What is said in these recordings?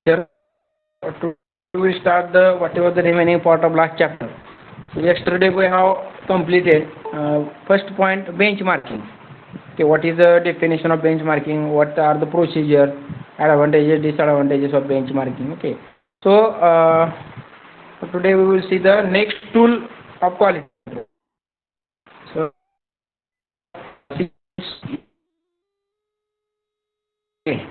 To we start the whatever the remaining part of last chapter. So yesterday we have completed first point benchmarking. Okay, what is the definition of benchmarking? What are the procedure, advantages, disadvantages of benchmarking? Okay, so today we will see the next tool of quality. So okay.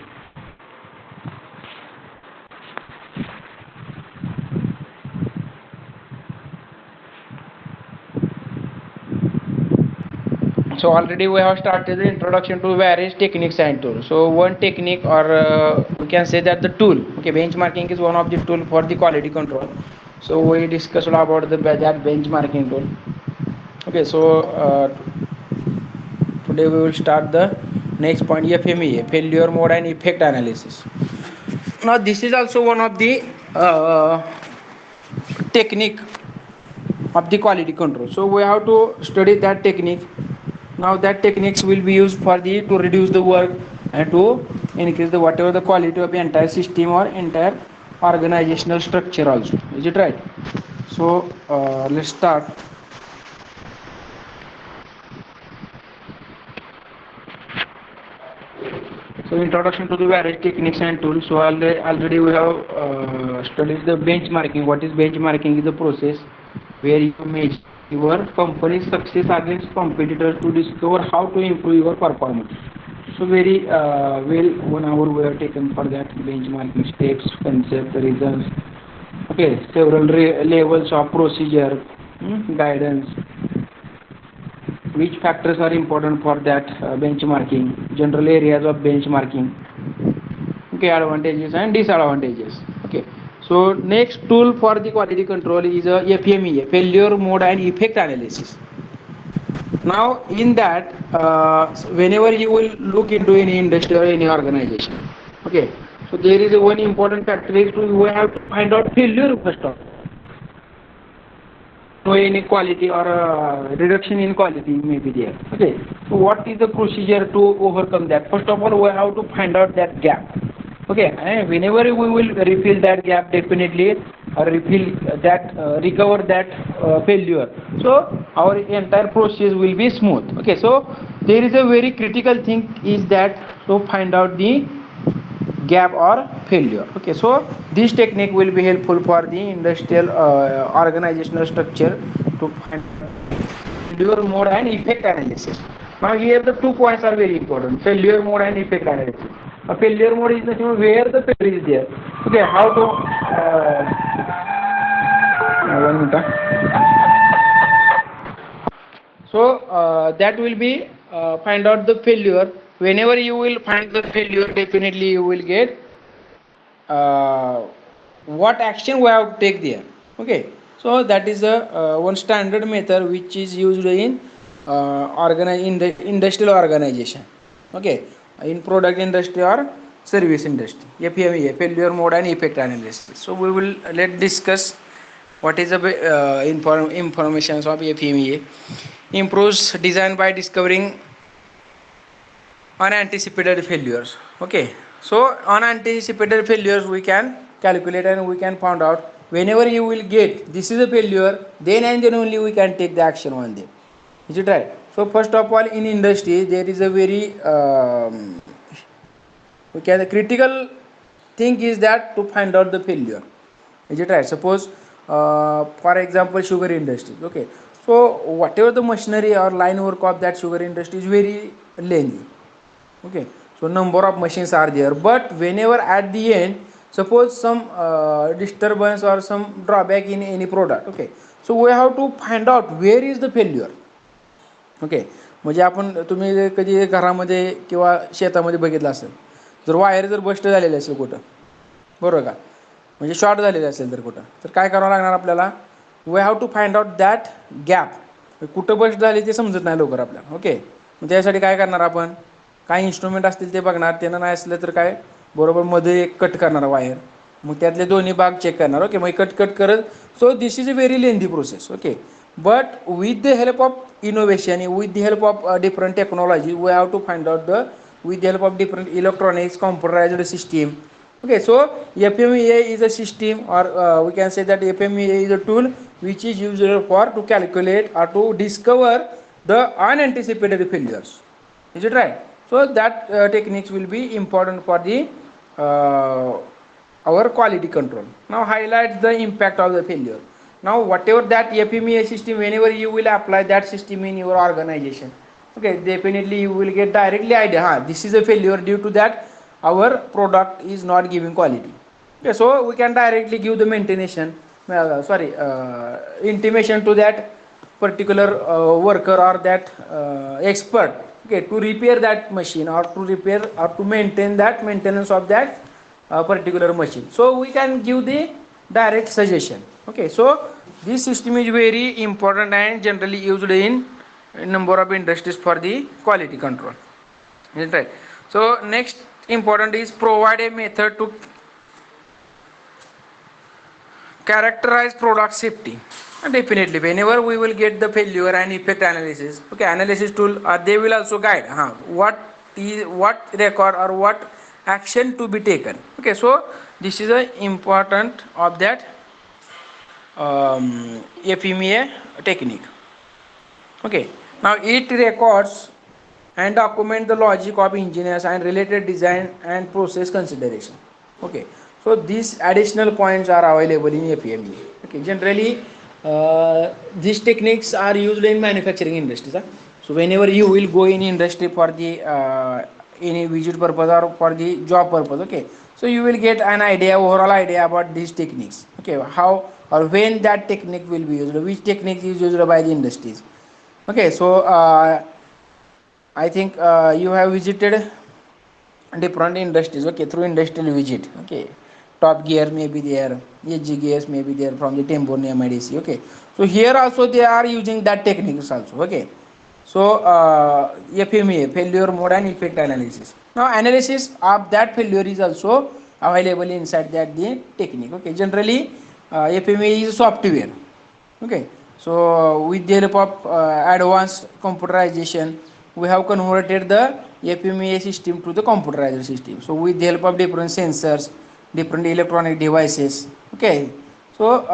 So already we have started the introduction to various techniques and tools. So one technique, or we can say that the tool. Okay, benchmarking is one of the tool for the quality control. So we discussed about that benchmarking tool. Okay, so today we will start the next point, FMEA, failure mode and effect analysis. Now this is also one of the technique of the quality control. So we have to study that technique. Now that techniques will be used for the to reduce the work and to increase the whatever the quality of the entire system or entire organizational structure also. Is it right? So let's start. So introduction to the various techniques and tools. So already we have studied the benchmarking. What is benchmarking? Is the process where you measure your company's success against competitors to discover how to improve your performance. So very well 1 hour we have taken for that benchmarking steps, concept, reasons. Okay, several levels of procedure, guidance, which factors are important for that benchmarking, general areas of benchmarking, okay, advantages and disadvantages. Okay, so next tool for the quality control is FMEA, failure mode and effect analysis. Now in that whenever you will look into any industry or any organization, okay, so there is one important factor is to we have to find out failure first of all. No inequality or reduction in quality may be there. Okay, so what is the procedure to overcome that? First of all, we have to find out that gap. Okay, and whenever we will refill that gap, definitely refill that recover that failure. So our entire process will be smooth. Okay, so there is a very critical thing is that to find out the gap or failure. Okay, so this technique will be helpful for the industrial organizational structure to find failure mode and effect analysis. Now here the 2 points are very important, failure mode and effect analysis. A failure mode is the where the failure is there. Okay, how to 1 minute. So that will be find out the failure. Whenever you will find the failure, definitely you will get what action we have to take there. Okay, so that is a one standard method which is used in in the industrial organization. Okay, in product industry or service industry. FMEA, failure mode and effect analysis. So we will let discuss what is the informations of FMEA. Improves design by discovering unanticipated failures. Okay, so unanticipated failures we can calculate and we can find out whenever you will get this is a failure, then and then only we can take the action on them. Is it right? So first of all, in industry there is a very we can the critical thing is that to find out the failure. Is it right? Suppose for example sugar industry. Okay, so whatever the machinery or line work of that sugar industry is very lengthy. Okay, so number of machines are there, but whenever at the end suppose some disturbance or some drawback in any product. Okay, so we have to find out where is the failure. Okay, म्हणजे आपण तुम्ही कधी घरामध्ये किंवा शेतामध्ये बघितलं असेल, जर वायर जर बस्ट झालेली असेल कुठं, बरोबर का, म्हणजे शॉर्ट झालेले असेल तर कुठं, तर काय करावं लागणार आपल्याला, we have to find out that gap. कुठं बस्ट झाली ते समजत नाही लवकर आपल्याला. ओके, मग त्यासाठी काय करणार आपण, काय इन्स्ट्रुमेंट असतील ते बघणार, त्यांना नाही असलं तर काय बरोबर मध्ये एक कट करणार वायर, मग त्यातले दोन्ही भाग चेक करणार. ओके, मग कट कट करत. सो this is a very lengthy process. Okay, but with the help of innovation, with the help of different technology, we have to find out the with the help of different electronics, computerized system. Okay, so FMEA is a system, or we can say that FMEA is a tool which is used for to calculate or to discover the unanticipated failures. Is it right? So that techniques will be important for the uh, our quality control. Now highlights the impact of the failure. Now whatever that FMEA system, whenever you will apply that system in your organization, okay, definitely you will get directly idea, this is a failure due to that our product is not giving quality. Okay, so we can directly give the maintenance, intimation to that particular worker or that expert, okay, to repair that machine or to repair or to maintain that maintenance of that particular machine. So we can give the direct suggestion. Okay, so this system is very important and generally used in a number of industries for the quality control. Is right? So next important is provide a method to characterize product safety. And definitely whenever we will get the failure and effect analysis, okay, analysis tool, they will also guide what record or what action to be taken. Okay, so this is a important of that FMEA technique. Okay, now it records and document the logic of engineers and related design and process consideration. Okay, so these additional points are available in FMEA. Okay, generally these techniques are used in manufacturing industries. So whenever you will go in industry for the any visit purpose or for the job purpose, okay, so you will get an idea, overall idea about these techniques. Okay, how or when that technique will be used, which technique is used by the industries. Okay, so I think you have visited different industries, okay, through industrial visit. Okay, Top Gear may be there, HG Gears may be there from the Tembo MIDC. Okay, so here also they are using that techniques also. Okay, so FMEA, failure mode and effect analysis. Now analysis of that failure is also available inside that the technique. Okay, generally FMEA is software. Okay, so with the help of advanced computerization, we have converted the FMEA system to the computerized system. So with the help of different sensors, different electronic devices, okay, so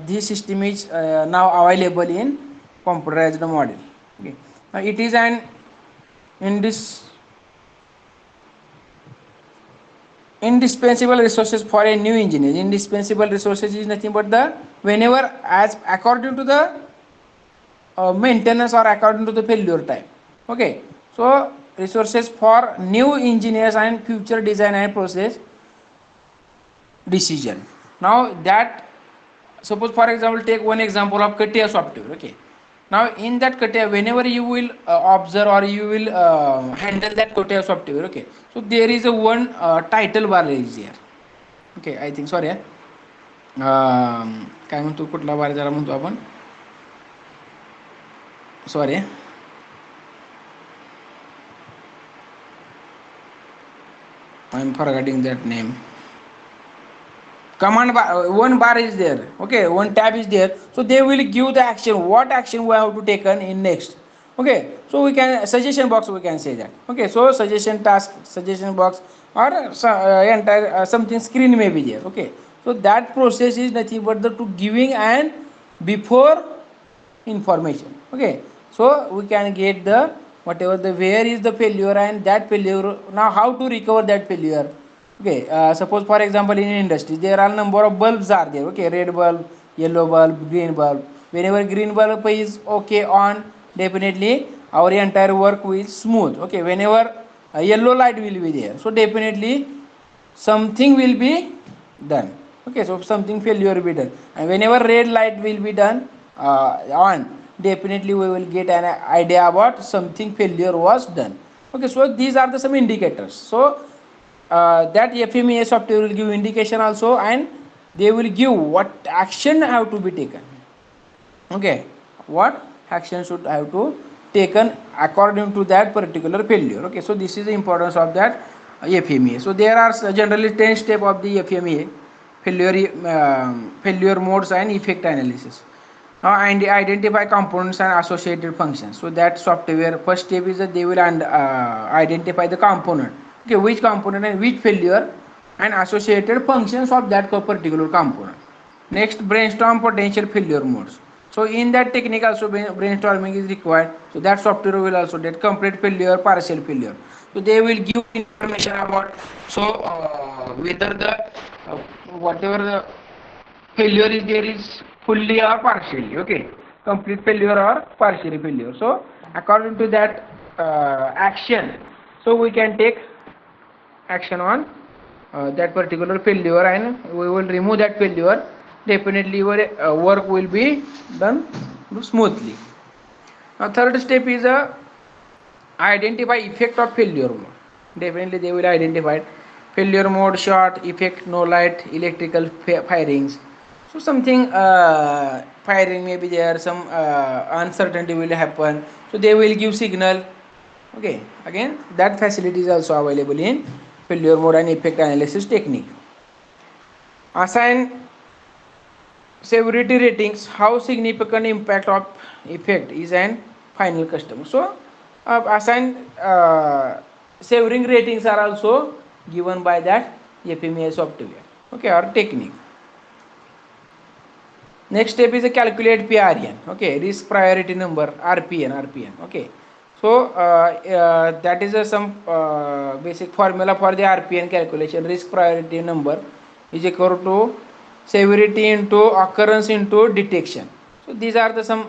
this system is now available in computerized model. Okay, now it is an indis indispensable resources for a new engineer. Indispensable resources is nothing but the whenever as according to the maintenance or according to the failure type. Okay, so resources for new engineers and future design and process decision. Now that, suppose for example, take one example of CATIA software. Okay, now in that CATIA, whenever you will observe or you will handle that CATIA software, okay, so there is a one title bar is there. Okay, I think sorry, काय म्हणतो कुठला बार जरा म्हणतो आपण, sorry, I am forgetting that name. Command bar, one bar is there. Okay, one tab is there. So they will give the action. What action we have to taken in next. Okay, so we can suggestion box. We can say that. Okay, so suggestion task, suggestion box, or entire something screen may be there. Okay, so that process is nothing but the to giving and before information. Okay, so we can get the whatever the where is the failure and that failure, now how to recover that failure. Okay, suppose for example in industry there are number of bulbs are there. Okay, red bulb, yellow bulb, green bulb. Whenever green bulb is okay on, definitely our entire work will smooth. Okay, whenever a yellow light will be there, so definitely something will be done. Okay, so something failure will be done, and whenever red light will be done on, definitely we will get an idea about something failure was done. Okay, so these are the some indicators. So that FMEA software will give indication also, and they will give what action have to be taken. Okay, what action should have to taken according to that particular failure. Okay, so this is the importance of that FMEA. So there are generally 10 steps of the FMEA, failure modes and effect analysis. Now and identify components and associated functions. So that software first step is that they will identify the component. Okay, which component and which failure and associated functions of that particular component. Next, brainstorm potential failure modes. So in that technique also brainstorming is required. So that software will also that complete failure, partial failure. So they will give information about whether the whatever the failure is there is fully or partially. Okay, complete failure or partially failure. So according to that action, so we can take action on that particular failure and we will remove that failure. Definitely your work will be done smoothly. Now third step is identify effect of failure mode. Definitely they will identify failure mode, short, effect, no light, electrical firings. So something firing may be there, some uncertainty will happen. So they will give signal. Okay, again that facility is also available in failure mode and effect analysis technique. Assign severity ratings, how significant impact of effect is an final customer. So assign severing ratings are also given by that FMEA software, okay, or technique. Next step is a calculate PRN, okay, risk priority number, RPN, okay. So that is some basic formula for the RPN calculation. Risk priority number is equal to severity into occurrence into detection. So these are the some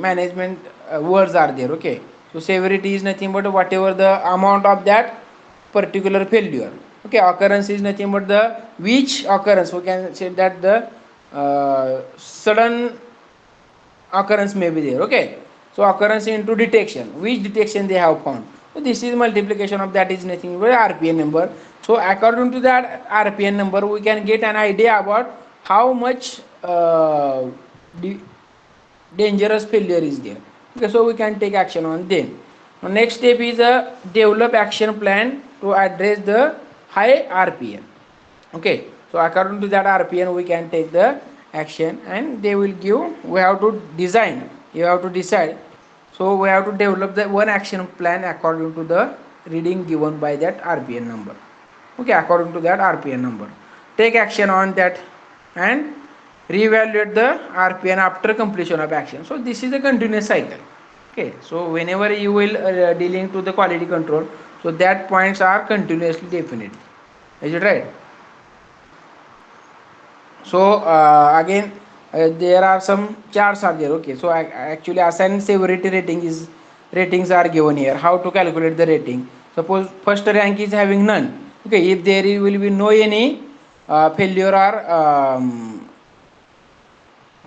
management words are there, okay. So severity is nothing but whatever the amount of that particular failure, okay. Occurrence is nothing but the which occurrence, we can say that the sudden occurrence may be there, okay. So occurrence into detection, which detection they have found. So this is multiplication of that is nothing but RPN number. So according to that RPN number we can get an idea about how much dangerous failure is there, okay. So we can take action on them. Now next step is a develop action plan to address the high RPN, okay. So according to that RPN we can take the action and they will give, we have to design, you have to decide. So we have to develop the one action plan according to the reading given by that RPN number, okay. According to that RPN number, take action on that and reevaluate the RPN after completion of action. So this is a continuous cycle, okay. So whenever you will dealing to the quality control, so that points are continuously definitely, is it right? So again there are some charts are there, okay. So actually assign severity ratings are given here. How to calculate the rating? Suppose first rank is having none, okay. If there will be no any failure or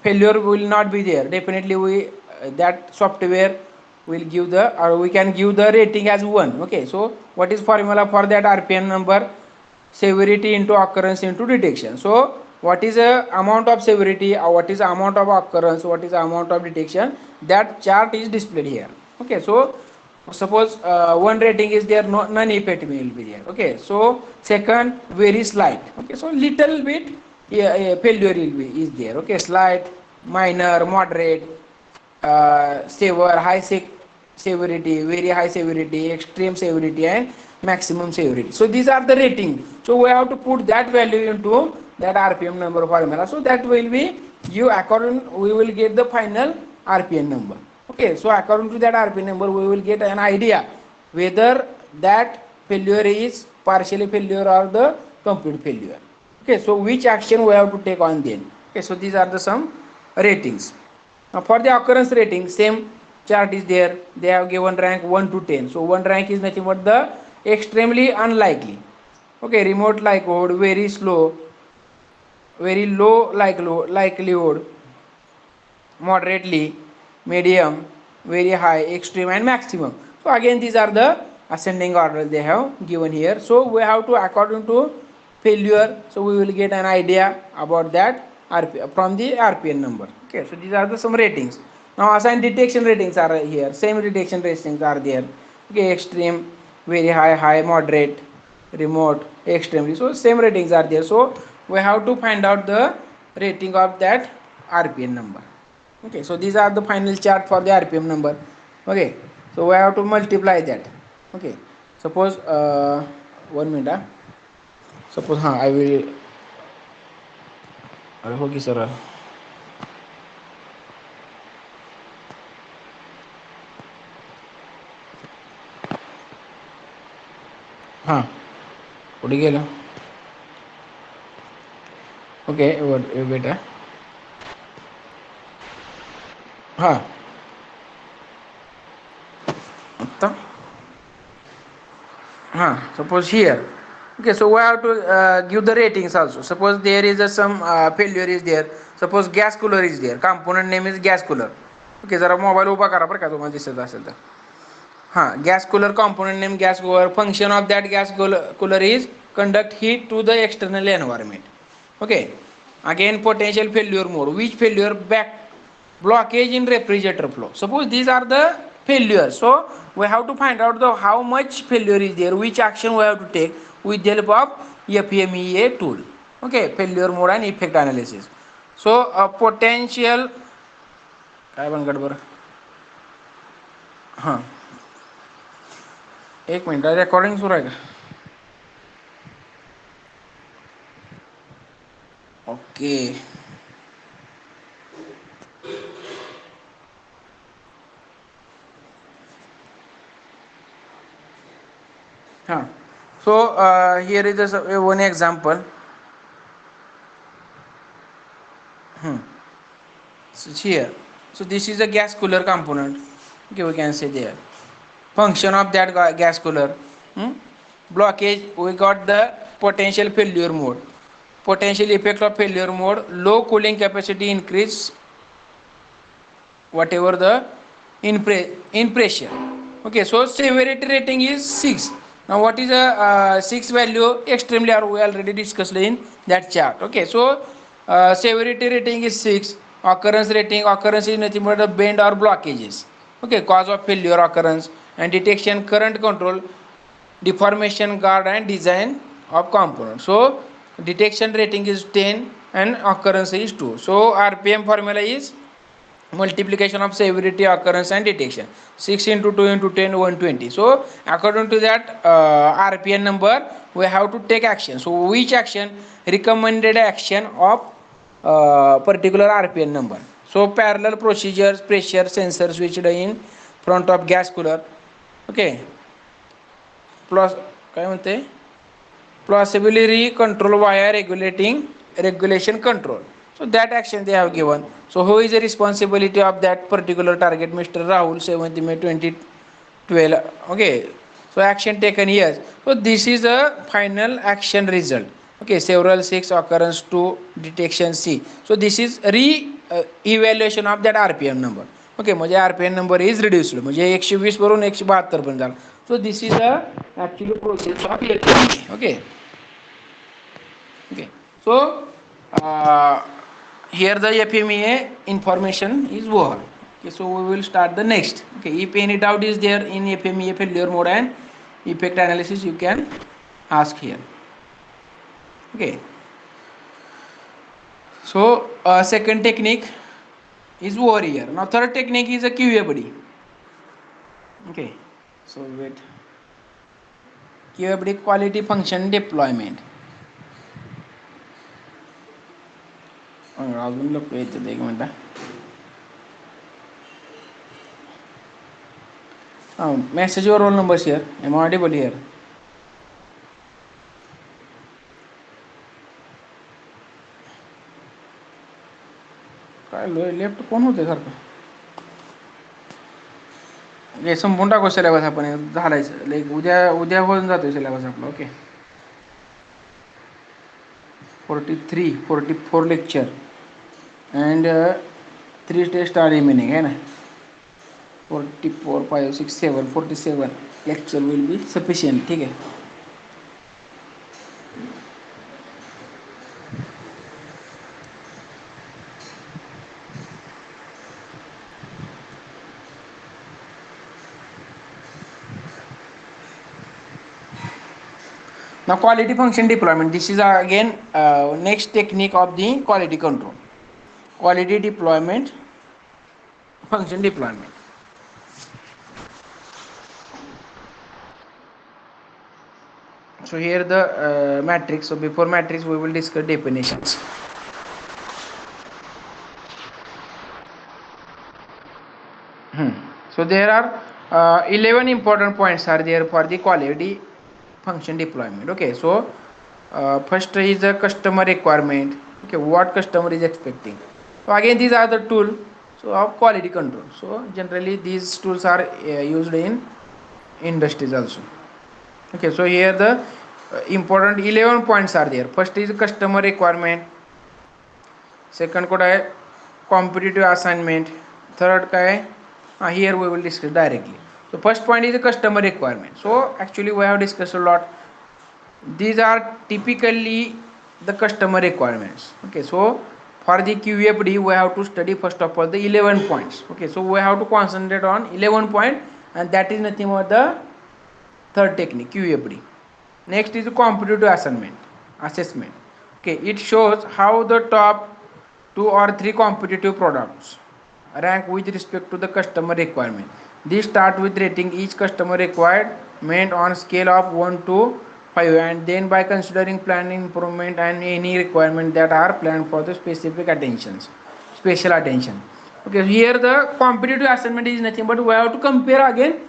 failure will not be there, definitely we that software will give the, or we can give the rating as 1, okay. So what is formula for that RPN number? Severity into occurrence into detection. So what is the amount of severity or what is the amount of occurrence, what is the amount of detection, that chart is displayed here, okay. So suppose one rating is there, no, none effect will be there, okay. So second very slight, okay. So little bit failure will be is there, okay. Slight, minor, moderate, severe, severity, very high severity, extreme severity and maximum severity. So these are the rating. So we have to put that value into that RPM number formula. So that will be you according, we will get the final RPM number, okay. So according to that RPM number we will get an idea whether that failure is partially failure or the complete failure, okay. So which action we have to take on then, okay. So these are the some ratings. Now for the occurrence rating, same chart is there. They have given rank 1 to 10. So 1 rank is nothing but the extremely unlikely, okay. Remote likelihood, very slow, very low likelihood, moderately, medium, very high, extreme and maximum. So again these are the ascending order they have given here. So we have to according to failure, so we will get an idea about that from the RPN number, okay. So these are the some ratings. Now assign detection ratings are here, same detection ratings are there, okay. Extreme, very high, moderate, remote, extremely. So same ratings are there. So we have to find out the rating of that RPN number, okay. So these are the final chart for the RPM number, okay. So we have to multiply that, okay. Suppose 1 minute. Suppose हाँ I will, अरे होगी sir, हां कुठे गेलं, okay बेटा हां आता suppose here, okay, so we have to give the ratings also. Suppose there is a some failure is there, suppose gas cooler is there, component name is gas cooler. Okay, जरा mobile उभा करा बरं का तुम्हाला दिसत असेल तर. gas cooler component name gas cooler, function of that gas cooler is conduct heat to the external environment. Okay, again potential failure mode, which failure, back blockage in refrigerator flow. Suppose these are the failures, so we have to find out the how much failure is there, which action we have to take with the help of FMEA tool. Okay, failure mode and effect analysis. So potential काय बनगड बरं, हां एक minute recording सुरू आहे का, okay हां so here is a one example. So here, so this is a gas cooler component, okay, we can say there, function of that gas cooler, hmm? Blockage, we got the potential failure mode, potential effect of failure mode, low cooling capacity increase whatever the impression. Okay, so severity rating is 6. Now what is a 6 value, extremely are we already discussed in that chart. Okay, so severity rating is 6, occurrence rating, occurrence is nothing but a bend or blockages. Okay, cause of failure occurrence, and detection current control, deformation guard and design of component. So detection rating is 10 and occurrence is 2. So RPM formula is multiplication of severity, occurrence and detection, 6 into 2 into 10 120. So according to that RPM number we have to take action. So which action, recommended action of particular RPM number. So parallel procedures, pressure sensor switched in front of gas cooler. Okay, plus काय म्हणते, plausibility control via regulation control. So that action they have given. So who is the responsibility of that particular target? Mr. Rahul, 7th May 2012. Okay, so action taken here. So this is a final action result. Okay, several 6, occurrence 2, detection C. So this is evaluation of that RPM number. Okay, म्हणजे RPM number is reduced, म्हणजे 120 वरून 172 पण झाला. सो this is a actually process of FMEA. Okay okay, so here the FMEA information is over. Okay, so we will start the next. Okay, if any doubt is there in FMEA failure mode and effect analysis, you can ask here. Okay, so second technique is over here. Now third technique is a QA buddy. Okay, so wait, QA buddy, quality function deployment. अजून लोक येतात, एक मिनटं. Message your roll numbers here. Am I audible here? काय left कोण होते सारखं, हे संपून टाकू सिलेबस आपण, झालायचं लाईक उद्या उद्या होऊन जातो सिलेबस आपला. Okay, 44 lecture and 3 test are remaining है ना. 44 5 6 7 47 लेक्चर विल बी सफिशियंट. ठीक आहे. Now quality function deployment, this is again next technique of the quality control. Quality deployment, function deployment. So here the matrix. So before matrix we will discuss definitions. So there are 11 important points are there for the quality function deployment. Okay, so first is the customer requirement. Okay, what customer is expecting. So again these are the tool so of quality control. So generally these tools are used in industries also. Okay, so here the important 11 points are there. First is customer requirement, second काय competitive assignment, third काय here we will discuss directly. So first point is the customer requirement. So actually we have discussed a lot. These are typically the customer requirements. Okay, so for the QFD we have to study first of all the 11 points. Okay, so we have to concentrate on 11 point, and that is nothing but the third technique QFD. Next is the competitive assessment. Okay, it shows how the top 2 or 3 competitive products rank with respect to the customer requirement. This start with rating each customer requirement on scale of 1 to 5, and then by considering planning improvement and any requirement that are planned for the special attention. Okay, here the competitive assessment is nothing but we have to compare again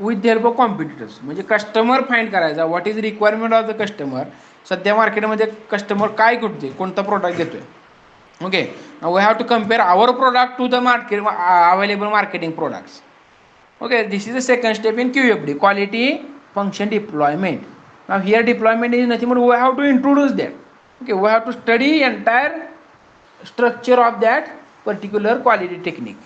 with the help of competitors. म्हणजे customer find करायचा, what is requirement of the customer. सध्या मार्केटमध्ये customer काय करतोय, कोणता product घेतोय. Okay, now we have to compare our product to the market available marketing products. Okay, this is the second step in QFD, quality function deployment. Now here deployment is nothing but we have to introduce that. Okay, we have to study entire structure of that particular quality technique.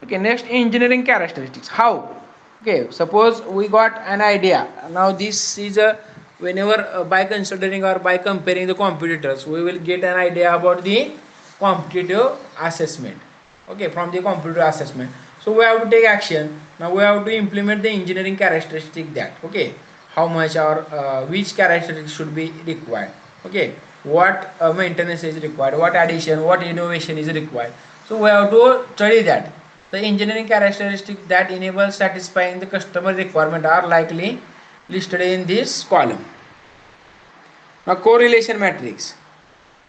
Okay, next engineering characteristics. How? Okay, suppose we got an idea. Now this is a whenever by considering or by comparing the competitors we will get an idea about the competitive assessment. Okay, from the competitive assessment, so we have to take action. Now we have to implement the engineering characteristic that, okay, how much or which characteristics should be required. Okay, what maintenance is required, what addition, what innovation is required. So we have to study that. The engineering characteristics that enable satisfying the customer requirement are likely listed in this column. Now correlation matrix.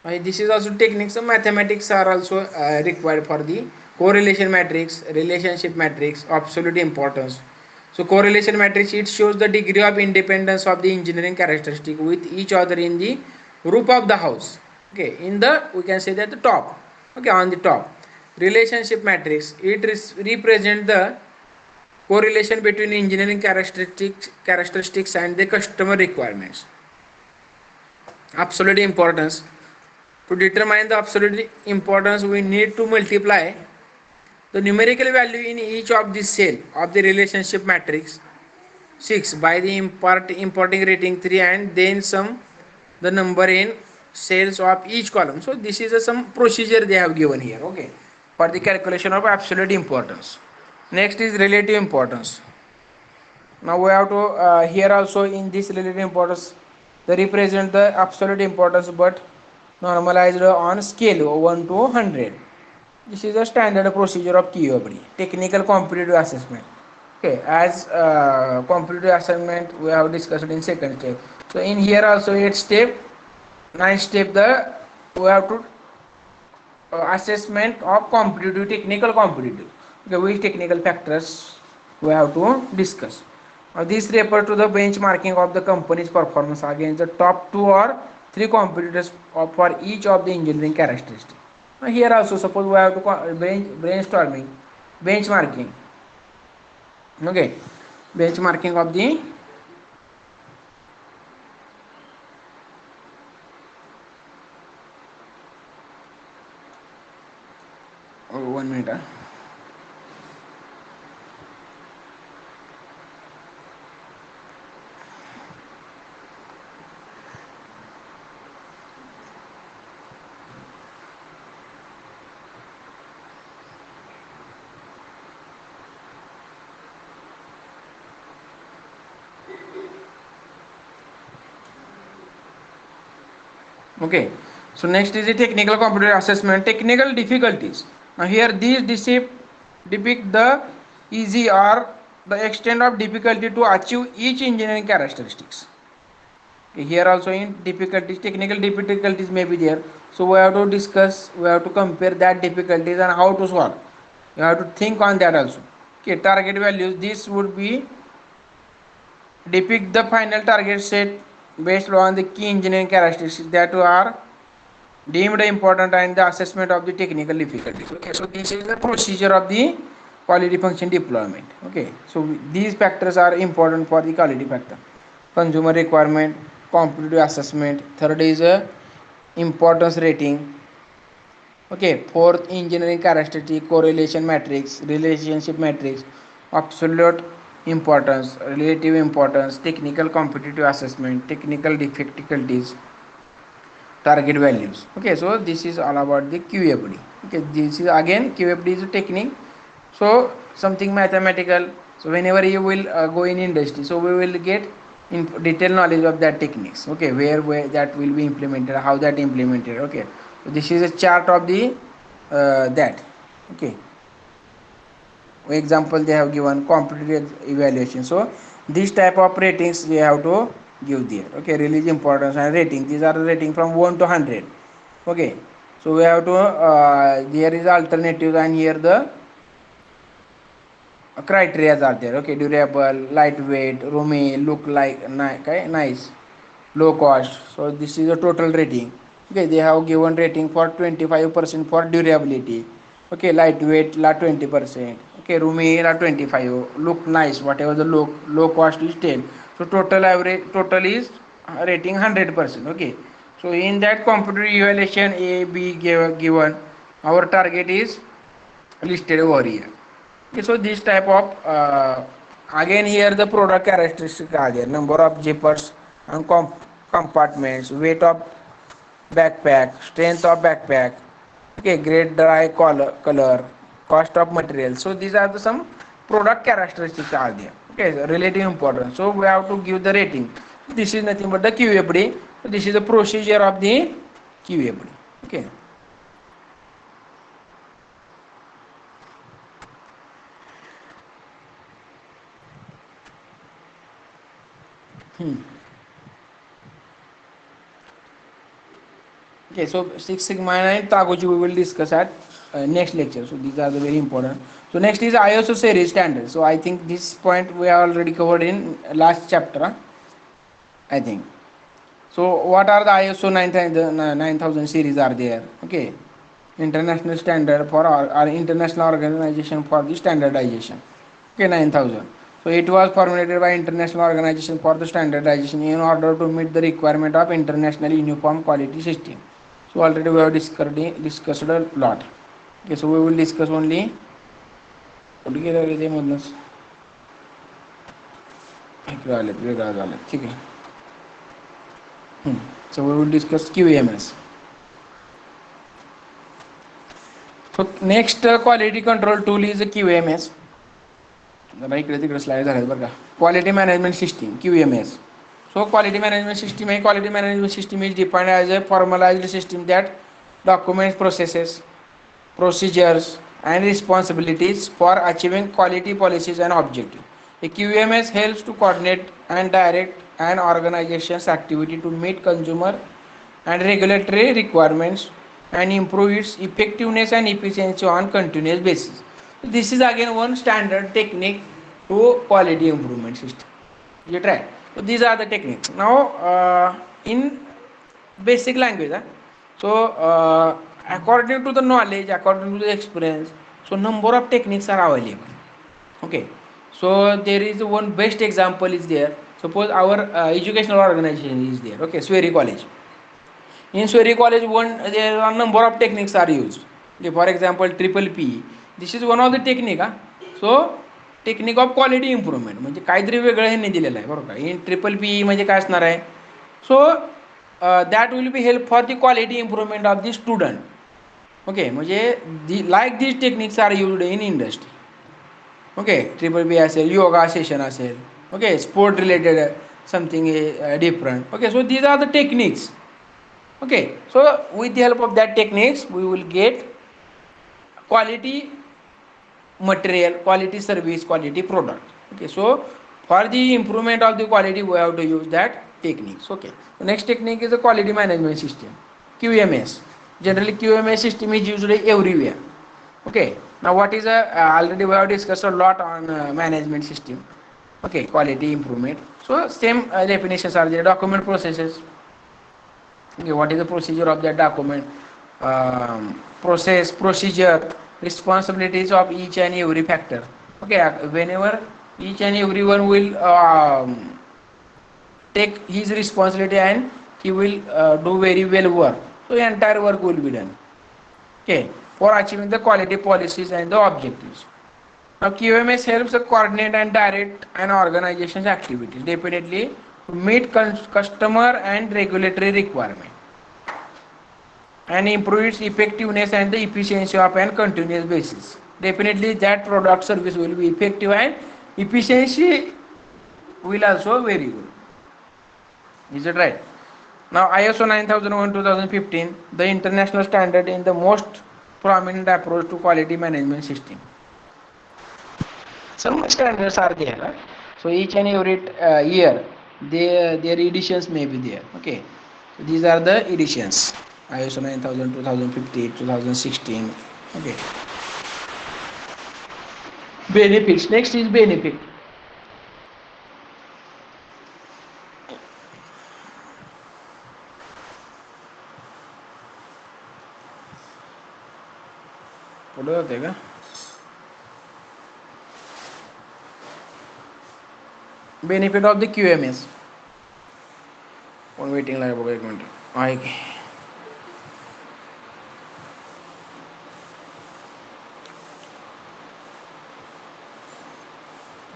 This is also techniques. Some mathematics are also required for the correlation matrix, relationship matrix, absolute importance. So correlation matrix, it shows the degree of independence of the engineering characteristic with each other in the roof of the house. Okay, in the, we can say that the top. Okay, on the top. Relationship matrix, it represents the correlation between engineering characteristics and the customer requirements. Absolute importance. To determine the absolute importance, we need to multiply the numerical value in each of the cell of the relationship matrix 6 by the importing rating 3, and then sum the number in cells of each column. So this is some procedure they have given here. Okay, for the calculation of absolute importance. Next is relative importance. Now we have to here also in this relative importance they represent the absolute importance but normalized on scale of 1 to 100. This is a standard procedure of QFD, technical competitive assessment. Okay, as competitive assessment we have discussed in second step. So in here also 8 step, 9 step the we have to assessment of competitive, technical competitive. Okay, which technical factors we have to discuss. This refers to the benchmarking of the company's performance against the top 2 or 3 competitors for each of the engineering characteristics. Here also suppose we have to brainstorming, benchmarking. Okay, benchmarking of the oh, 1 minute. Okay, so next is the technical computer assessment, technical difficulties. Now here these depict the easy or the extent of difficulty to achieve each engineering characteristics. Here also in difficulties, technical difficulties may be there. So we have to discuss, we have to compare that difficulties and how to solve. You have to think on that also. Okay, target values. This would be depict the final target set based on the key engineering characteristics that are deemed important and the assessment of the technical difficulties. Okay, so this is the procedure of the quality function deployment. Okay, so these factors are important for the quality factor. Consumer requirement, competitive assessment. Third is a importance rating. Okay, fourth engineering characteristic, correlation matrix, relationship matrix, absolute importance, relative importance, technical competitive assessment, technical difficulties, target values. Okay, so this is all about the QFD. Okay, this is again QFD is a technique. So something mathematical. So whenever you will go in industry, so we will get in detailed knowledge of that techniques. Okay, where that will be implemented, how that implemented. Okay, so this is a chart of the that. Okay, example they have given competitive evaluation. So this type of ratings we have to give there. Okay, release importance and rating. These are the rating from 1 to 100. Okay, so we have to there is alternative and here the criteria are there. Okay, durable, lightweight, roomy, look like okay, nice, low cost. So this is a total rating. Okay, they have given rating for 25% for durability. Okay, lightweight la 20%. Okay, roomy la 25. Look nice, whatever the low cost is 10. So total average total is rating 100%. Okay, so in that computer evaluation A B given, our target is listed over here. Okay, so this type of again here the product characteristics are there. Number of zippers and compartments, weight of backpack, strength of backpack. Okay, grade, dry, color, cost of material. So these are the some product characteristics are there. Okay, so relative importance. So we have to give the rating. This is nothing but the QFD. So this is the procedure of the QFD. Okay. Okay, so Six Sigma and Taguchi we will discuss at next lecture. So these are the very important. So next is ISO series standard. So I think this point we have already covered in last chapter. I think. So what are the ISO 9000 series are there? Okay, international standard for our international organization for the standardization. Okay, 9000. So it was formulated by international organization for the standardization in order to meet the requirement of international uniform quality system. So already we have discussed a lot. Okay, so we will discuss only ठीक है. So we will discuss QMS. So next quality control tool is QMS. इकडे तिकडे slide झाले बरं का. Quality management system QMS. So quality management system is defined as a formalized system that documents processes, procedures and responsibilities for achieving quality policies and objectives. A QMS helps to coordinate and direct an organization's activity to meet consumer and regulatory requirements and improve its effectiveness and efficiency on continuous basis. This is again one standard technique to quality improvement system. You try. So these are the techniques. Now in basic language, so according to the knowledge, according to the experience, so number of techniques are available. Okay, so there is one best example is there. Suppose our educational organization is there. Okay, Sweri College. In Sweri College, there are number of techniques are used. Okay, for example, triple P. This is one of the technique. So technique of quality improvement म्हणजे काहीतरी वेगळं ह्यांनी दिलेलं आहे बरोबर का. In triple P म्हणजे काय असणार आहे. So that will be help for the quality improvement of the student. Okay, म्हणजे like these techniques are used in industry. Okay, triple B असेल, योगा सेशन असेल, okay, sport related something different. Okay, so these are the techniques. Okay, so with the help of that techniques we will get quality material, quality service, quality product. Okay, so for the improvement of the quality we have to use that techniques. Okay, the next technique is the quality management system, QMS. Generally QMS system is usually everywhere. Okay, now what is a already we have discussed a lot on management system. Okay, quality improvement. So same definitions are there. Document processes. Okay, what is the procedure of that document? Process, procedure, responsibilities of each and every factor. Okay, whenever each and everyone will take his responsibility and he will do very well work, so the entire work will be done. Okay, for achieving the quality policies and the objectives. Now QMS helps to coordinate and direct an organization's activities, definitely to meet customer and regulatory requirement, and improve its effectiveness and the efficiency of an continuous basis. Definitely that product service will be effective and efficiency will also very good. Is it right? Now ISO 9001 2015, the international standard in the most prominent approach to quality management system. Some standards are there. Huh? So each and every year, their editions may be there. Okay, so these are the editions. ISO 9000, 2015, 2016. Okay. Benefits. Next is benefit. पुढे होते का? Benefit of the QMS. One waiting line बघा एक minute. आहे की.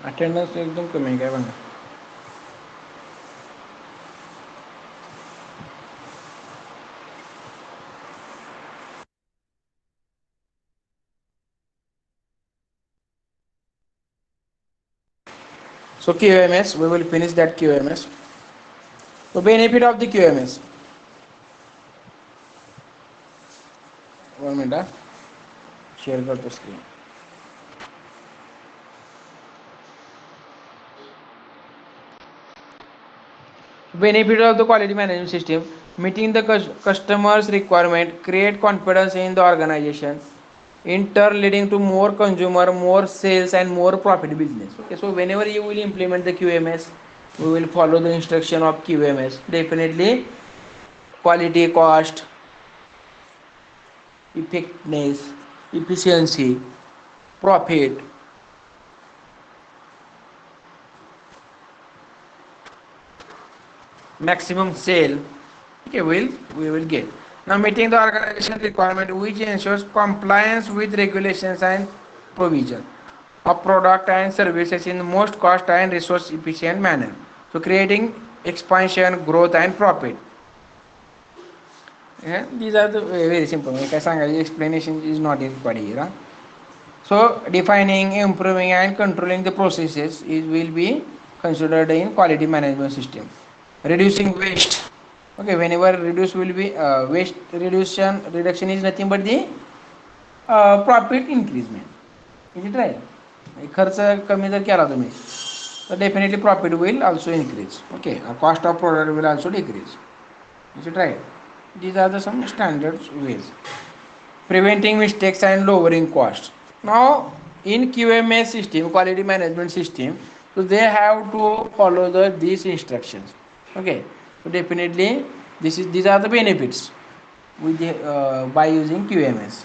Attendance एकदम कमी आहे काय बघा. So QMS, we will finish that QMS. So benefit of the QMS. 1 minute. Share करतो screen. Benefit of the quality management system: meeting the customer's requirement, create confidence in the organization, in turn leading to more consumer, more sales and more profit business. Okay, so whenever you will implement the QMS, we will follow the instruction of QMS. Definitely quality, cost, effectiveness, efficiency, profit, maximum sale. Okay, we will get. Now meeting the organization requirement which ensures compliance with regulations and provision of product and services in the most cost and resource efficient manner. So creating expansion, growth and profit. Yeah, these are the very simple. Like I sang, explanation is not required here. Huh? So defining, improving and controlling the processes is will be considered in quality management system. Reducing waste. Okay, whenever reduce will be waste reduction is nothing but the profit increasement. Is it right? खर्च कमी जर केला तुम्ही तर definitely profit will also increase. Okay, cost of product will also decrease. Is it right? These are the some standard ways. Preventing mistakes and lowering costs. Now in QMS system, quality management system, so they have to follow these instructions. Okay, so definitely these are the benefits with by using QMS.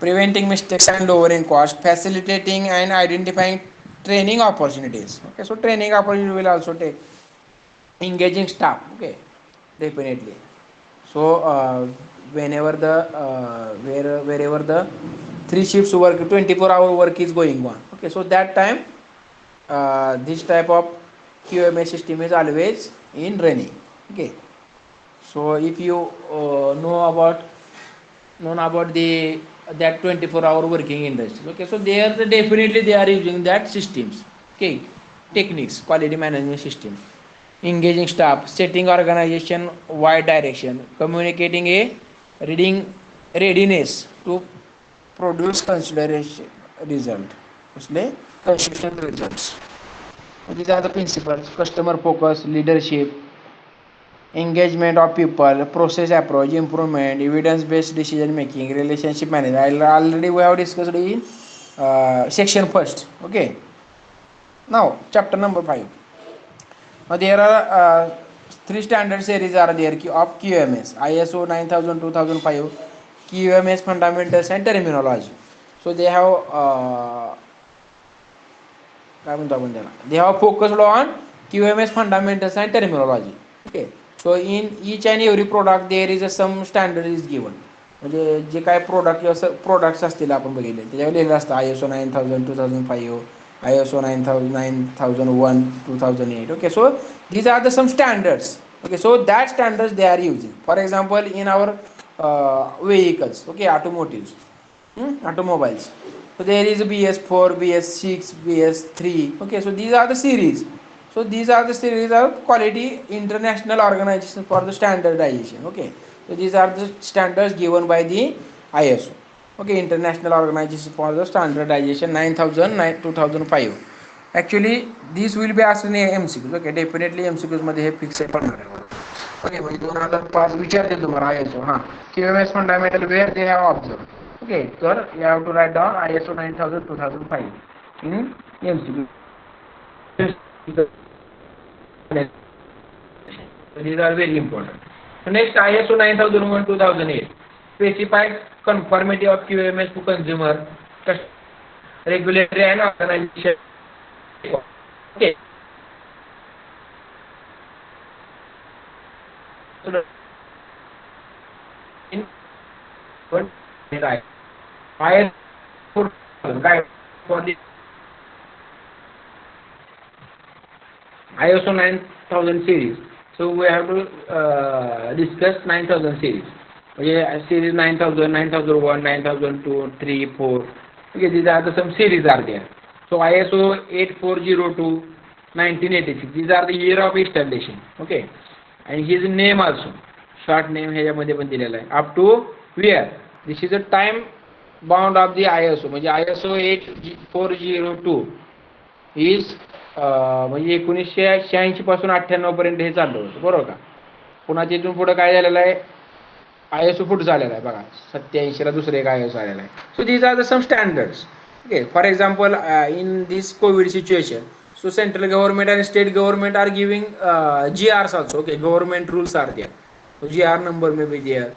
Preventing mistakes and lowering cost, facilitating and identifying training opportunities. Okay, so training opportunity will also take, engaging staff. Okay, definitely. So whenever the wherever the 3 shifts work, 24-hour work is going on. Okay, so that time this type of QMS system is always in running. Okay, so if you know about the that 24-hour working industry. Okay, so they are definitely they are using that systems. Okay, techniques, quality management system, engaging staff, setting organization wide direction, communicating a reading readiness to produce consideration result. कसले consistent results. These are the principles: customer focus, leadership, engagement of people, process approach, improvement, evidence based decision making, relationship management. Already we have discussed in section first. Okay, now chapter number 5. Now there are three standard series are there of QMS: ISO 9000 2005, QMS fundamentals and terminology. So they have काय म्हणतो आपण त्याला, they have focused on QMS fundamentals and terminology. Okay, so in each and every product there is a some standard is given. म्हणजे जे काय product किंवा products असतील आपण बघितले त्याच्यावर लिहिलेलं असतं ISO 9000 2005, ISO 9001 2008. Okay, so these are the some standards. Okay, so that standards they are using. For example, in our vehicles, okay, automotives, automobiles. So there is BS4, BS6, BS3. Okay, so these are the series. So these are the series of quality international organization for the standardization. Okay, so these are the standards given by the ISO. Okay, international organization for the standardization 9000 2005. Actually these will be asked in MCQs. Okay, definitely MCQs मध्ये हे fix आहे पडणार आहे. Okay, म्हणजे 2005 विचारते तुम्हाला ISO. हां, QMS fundamental where they have observed. Okay, so you have to write down ISO 9000 2005 in MCQ. So these are very important. So next, ISO 9001 2008 specifies conformity of QMS to consumer, regulatory and organization. Okay. So the in one right. ISO for the ISO 9000 series. So we have to discuss 9000 series. Okay, series 9000, 9001, 9002, 3, 4. Okay, these are the some series are there. So ISO 8402, 1986. These are the year of installation. Okay, and his name also, short name ह्याच्यामध्ये पण दिलेला आहे. Up to where? This is the time bound of the ISO. म्हणजे ISO 8402 is म्हणजे 1986 पासून 98 पर्यंत हे चाललं होतं, बरोबर का. पुन्हा तिथून पुढे काय झालेलं आहे, ISO फुट झालेला आहे बघा, 87 ला दुसरं एक ISO आलेला आहे. So these are the some standards. Okay, for example in this COVID situation, so central government and state government are giving GRs also. Okay, government rules are there, so GR number may be there,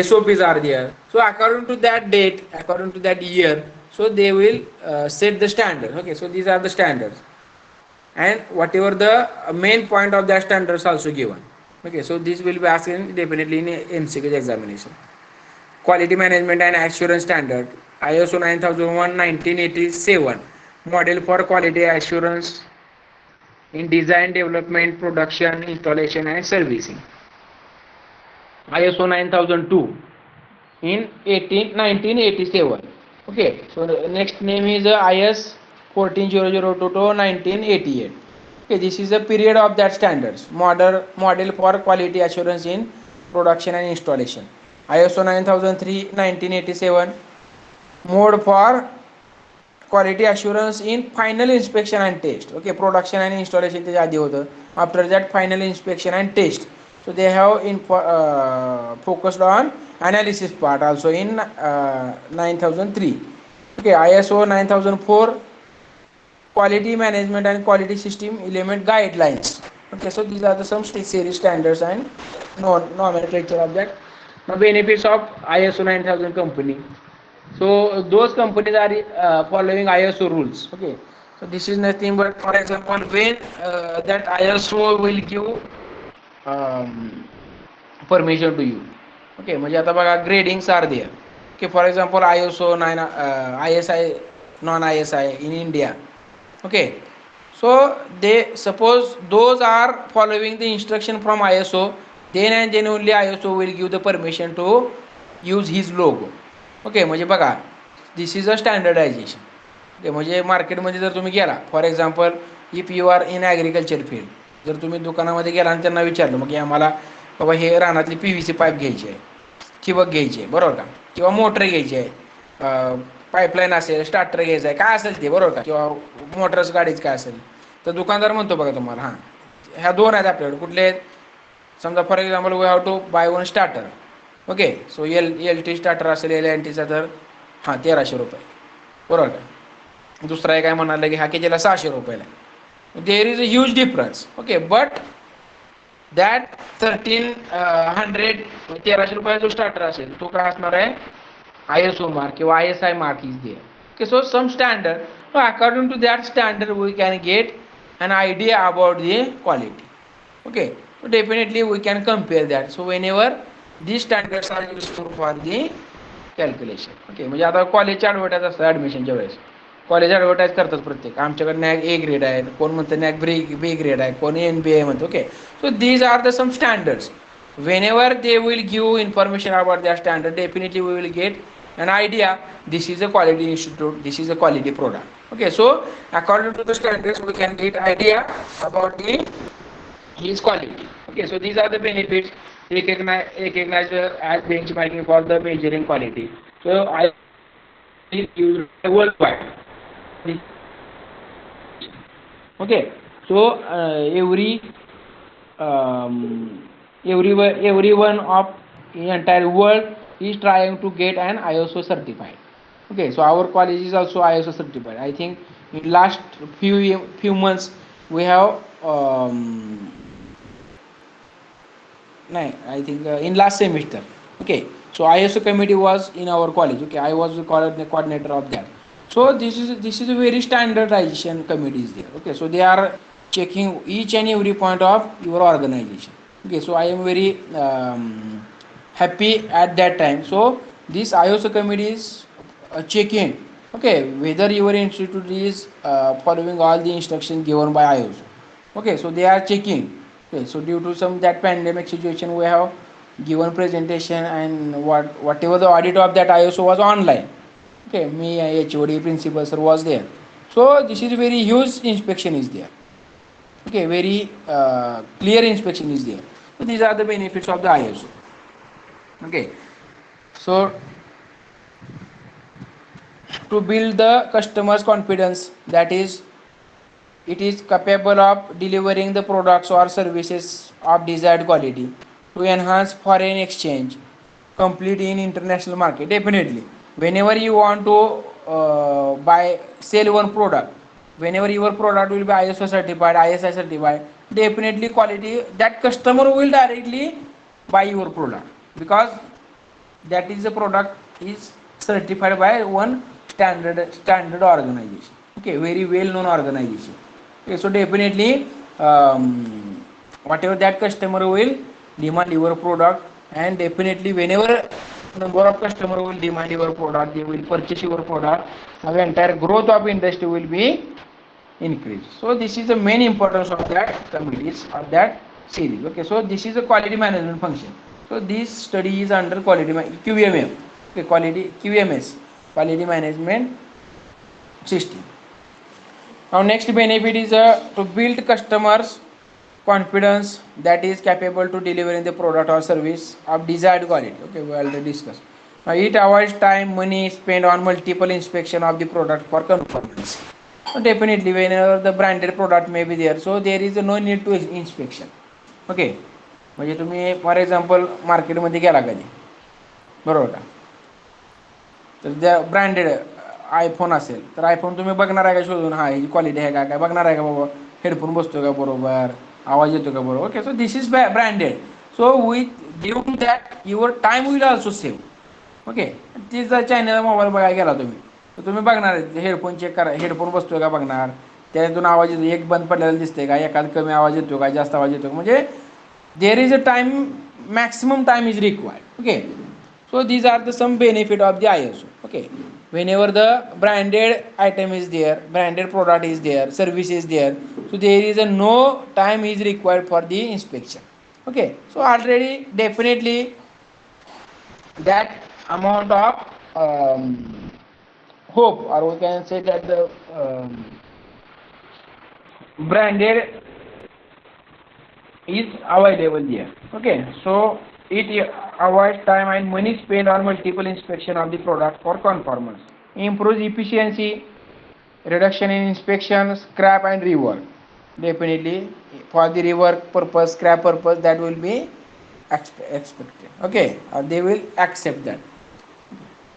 SOPs are there. So according to that date, according to that year, so they will set the standard. Okay, so these are the standards, and whatever the main point of that standards also given. Okay, so this will be asked in definitely in MCQ examination. Quality management and assurance standard, ISO 9001 1987, model for quality assurance in design, development, production, installation and servicing. ISO 9002 in 1987. Okay, so the next name is IS 14002 to 1988. Okay, this is a period of that standards. Model for quality assurance in production and installation. ISO 9003 1987, mode for quality assurance in final inspection and test. Okay, production and installation त्याच्या आधी होतं. After that final inspection and test. So they have focused on analysis part also in 9003. Okay, ISO 9004, quality management and quality system element guidelines. Okay, so these are the some series standards and nomenclature of that. Now benefits of ISO 9000 company. So those companies are following ISO rules. Okay, so this is nothing but, for example, when that ISO will give permission to you. Okay, म्हणजे आता बघा gradings are there. Okay, for example, ISO 9, ISI, non-ISI in India. Okay, so they suppose those are following the instruction from ISO, then and then only ISO will give the permission to use his logo. Okay, म्हणजे बघा, this is a standardisation. Okay, म्हणजे मार्केटमध्ये जर तुम्ही गेला, for example if you are in agriculture field, जर तुम्ही दुकानामध्ये गेला आणि त्यांना विचारलं मग की आम्हाला बाबा हे रानातली PVC पाईप घ्यायची आहे, ठिबक घ्यायची आहे, बरोबर का, किंवा मोटर घ्यायची आहे, पाईपलाईन असेल, स्टार्टर घ्यायचा आहे, काय असेल ते, बरोबर का, किंवा मोटर्स गाडीच काय असेल, तर दुकानदार म्हणतो बघा तुम्हाला, हां ह्या दोन आहेत आपल्याकडे, कुठले आहेत, समजा for example we have to buy one starter. Okay, so L T starter असेल एल एन टीचा, तर हां 1300 रुपये, बरोबर का. दुसरा एक काय म्हणाला की हा कितीला 600 रुपयाला. There is a huge difference. Okay, but that 1300 1300 रुपयाचा जो स्टार्टर असेल तो काय असणार आहे, ISO मार्क किंवा ISI mark is there. Okay, so some standard, according to that standard we can get an idea about the quality. Okay, so definitely we can compare that. So whenever these standards are useful for the calculation. Okay, म्हणजे आता कॉलेजच्या advertise असतात ॲडमिशनच्या वेळेस, college advertise करतात प्रत्येक, आमच्याकडे NAAC A grade आहे, कोण म्हणतं नॅक B ग्रेड आहे, कोणी NBA म्हणतो. Okay, so these are the some standards. Whenever they will give information about their standard, definitely we will get an idea, this is a quality institute, this is a quality product. Okay, so according to the standards we can get idea about the his quality. Okay, so these are the benefits recognized as benchmarking for the measuring quality. So I is used worldwide. Okay, so everyone of the entire world is trying to get an ISO certified. Okay, so our college is also ISO certified. I think in last few months we have I think in last semester. Okay, so ISO committee was in our college. Okay, I was the coordinator of that. So this is a very standardization committee is there. Okay, so they are checking each and every point of your organization. Okay, so I am very happy at that time. So this ISO committee is checking, okay, whether your institute is following all the instructions given by ISO. Okay, so they are checking. Okay, so due to some that pandemic situation, we have given presentation, and whatever the audit of that ISO was online. Okay, me, HOD, principal sir was there. So this is very huge inspection is there. Okay, very clear inspection is there. So these are the benefits of the ISO. Okay, so to build the customer's confidence, that is, it is capable of delivering the products or services of desired quality, to enhance foreign exchange, complete in international market. Definitely, whenever you want to sell one product, whenever your product will be ISO certified, ISI certified, definitely quality, that customer will directly buy your product, because that is the product is certified by one standard organization. Okay, very well known organization. Okay, so definitely whatever that customer will demand your product, and definitely whenever number of customer will demand your product, they will purchase your product, the entire growth of industry will be increased. So this is the main importance of that committees of that series. Okay, so this is a quality management function. So this study is under quality QMM. Okay, quality QMS, quality management system. Now next benefit is to build customers confidence, that is capable to delivering the product or service of desired quality. Okay, we already discussed. Now it avoids time, money spent on multiple inspection of the product for conformance. So definitely whenever the branded product may be there, so there is no need to inspection. Okay, म्हणजे तुम्ही for example मार्केटमध्ये गेला कधी, बरोबर का, तर त्या branded iPhone असेल तर आयफोन तुम्ही बघणार आहे का शोधून, हा ह्याची क्वालिटी आहे का, काय बघणार आहे का बाबा, हेडफोन बसतो का बरोबर, आवाज येतो का बरोबर. Okay, so this is branded. So with due to that your time will also save. Okay, ती जर चायनाचा मोबाईल बघायला गेला तुम्ही, तर तुम्ही बघणार आहे हेडफोन चेक करा, हेडफोन बसतोय का बघणार, त्यातून आवाज येतो, एक बंद पडलेला दिसतंय का, एखाद कमी आवाज येतो का, जास्त आवाज येतो का, म्हणजे there is a time, maximum time is required. Okay, so these are the some benefit of the ISO. Okay, whenever the branded item is there, branded product is there, service is there, so there is a no time is required for the inspection. Okay, so already definitely that amount of hope, or we can say that the branded is available there. Okay, so it avoids time and money spent on multiple inspection of the product for conformance. improves efficiency, reduction in inspection, scrap and rework. Definitely for the rework purpose, scrap purpose, that will be expected. Okay, or they will accept that.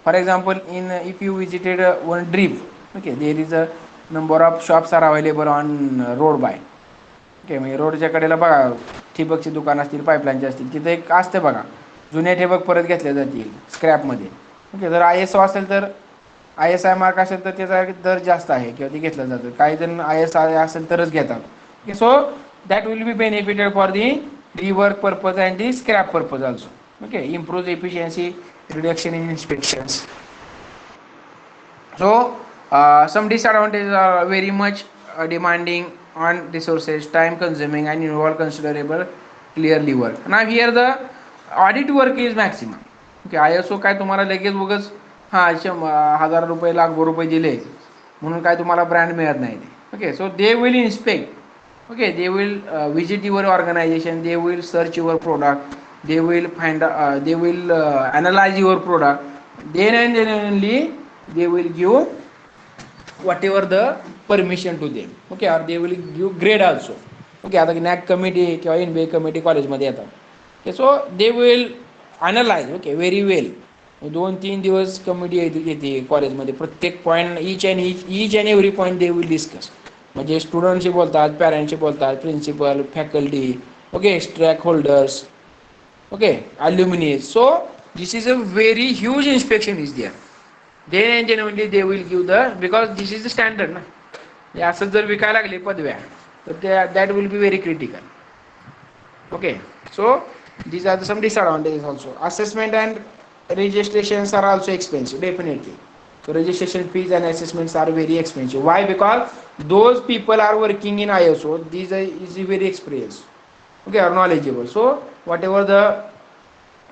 For example, in if you visited one drip, okay, there is a number of shops are available on road by. Okay, म्हणजे रोडच्या कडेला बघा ठिबकची दुकान असतील, पाईपलाईनचे असतील, तिथे एक असते बघा, जुन्या ठिबक परत घेतल्या जातील स्क्रॅपमध्ये. ओके, जर आय एस ओ असेल तर, आय एस आय मार्क असेल तर त्याचा दर जास्त आहे किंवा ते घेतलं जातं. काही जण आय एस आय असेल तरच घेतात. Okay, so that will be benefited for the rework purpose and the scrap purpose also. Okay, improve efficiency, reduction in inspections. So some disadvantages are very much demanding on resources, time consuming and involve considerable clearly work. Now here the audit work is maximum. Okay, ISO काय तुम्हाला लगेच उगच हां 1000 रुपये लाखभर रुपये दिले म्हणून काय तुम्हाला ब्रँड मिळत नाही. Okay, so they will inspect. Okay, they will visit your organization, they will search your product, they will find they will analyze your product, then and then only they will give whatever the permission to them. Okay, or they will give grade also. Okay, आता NAAC committee किंवा NBA committee कॉलेजमध्ये येतात. Okay, so they will analyse. Okay, very well. 2-3 दिवस committee येते कॉलेजमध्ये, प्रत्येक point each and every point they will discuss. म्हणजे स्टुडंटशी बोलतात, पॅरेंटशी बोलतात, principal, faculty, okay, stakeholders, okay, alumnis. So this is a very huge inspection is there. then and genuinely they will give the, because this is the standard ना. असं जर विकायला लागले पदव्या तर that will be very critical. Okay, so these are some disadvantages also. Assessment and registrations are also expensive, definitely. So registration fees and assessments are very expensive. Why? Because those people are working in ISO, these is very experienced, okay, are knowledgeable. So whatever the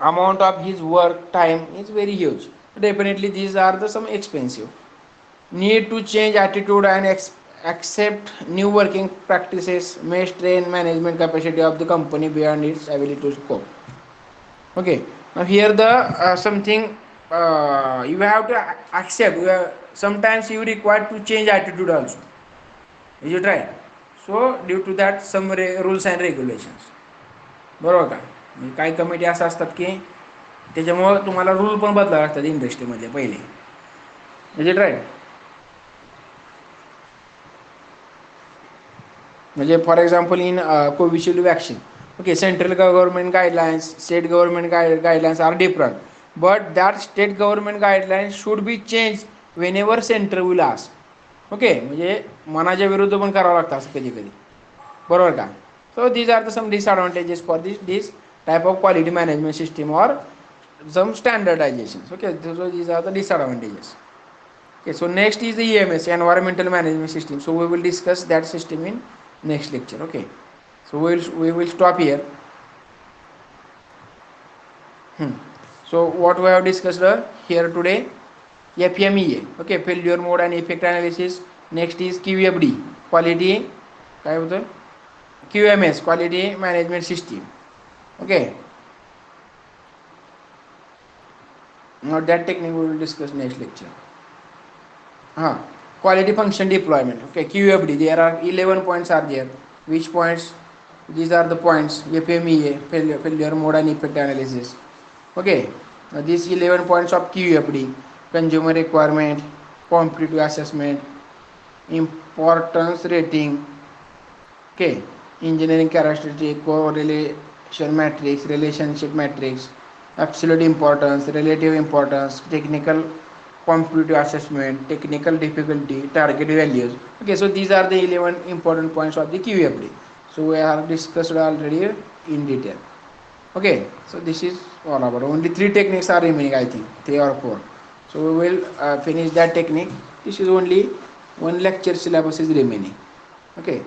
amount of his work time is very huge. Definitely these are the some expensive. Need to change attitude and accept new working practices may strain management capacity of the company beyond its ability to cope. Okay, now here the something you have to accept. Sometimes you require to change attitude also. Is it right? So due to that some rules and regulations. बरोबर का? काही committee असं असतात की त्याच्यामुळं तुम्हाला rule पण बदलावे लागतात इंडस्ट्रीमध्ये पहिले. Is it right? म्हणजे for example in Covishield vaccine, okay, central government guidelines, state government guidelines are different, but that state government guidelines should be change whenever centre will ask. Okay, म्हणजे मनाच्या विरुद्ध पण करावं लागतं असं कधी कधी, बरोबर का? So these are the some disadvantages for this type of quality management system or some standardizations. Okay, so these are the disadvantages. Okay, so next is the EMS, environmental management system. So we will discuss that system in next lecture. Okay, so we will stop here. So what we have discussed here today, FMEA, okay, failure mode and effect analysis. Next is QFD, quality काय होतं, QMS, quality management system. Okay, now that technique we will discuss next lecture. Quality function deployment. Okay, QFD, there are 11 points are there. Which points? These are the points. FMEA, failure mode and effect analysis. Okay, now these 11 points of QFD: consumer requirement, competitive assessment, importance rating, okay, engineering characteristic, correlation matrix, relationship matrix, absolute importance, relative importance, technical competitive assessment, technical difficulty, target values. Okay, so these are the 11 important points of the QFD. So we have discussed already in detail. Okay, so this is all about. Only 3 techniques are remaining, I think 3 or 4. So we will finish that technique. This is only one lecture syllabus is remaining. Okay,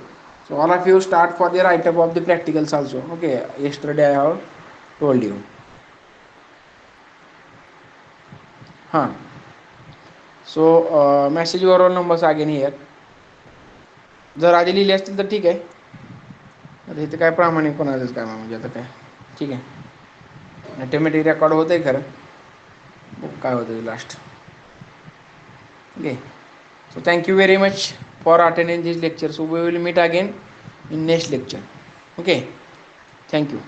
so all of you start for the write up of the practicals also. Okay, yesterday I have told you. So message overall numbers again here. जर आधी लिहिले असतील तर ठीक आहे. आता इथे काय प्रामाणिक कोणाचंच काय म्हणजे आता काय ठीक आहे. ऑटोमॅटिक रेकॉर्ड होतं आहे खरं, काय होतं last. Okay, so thank you very much for attending this lecture. So we will meet again in next lecture. Okay, thank you.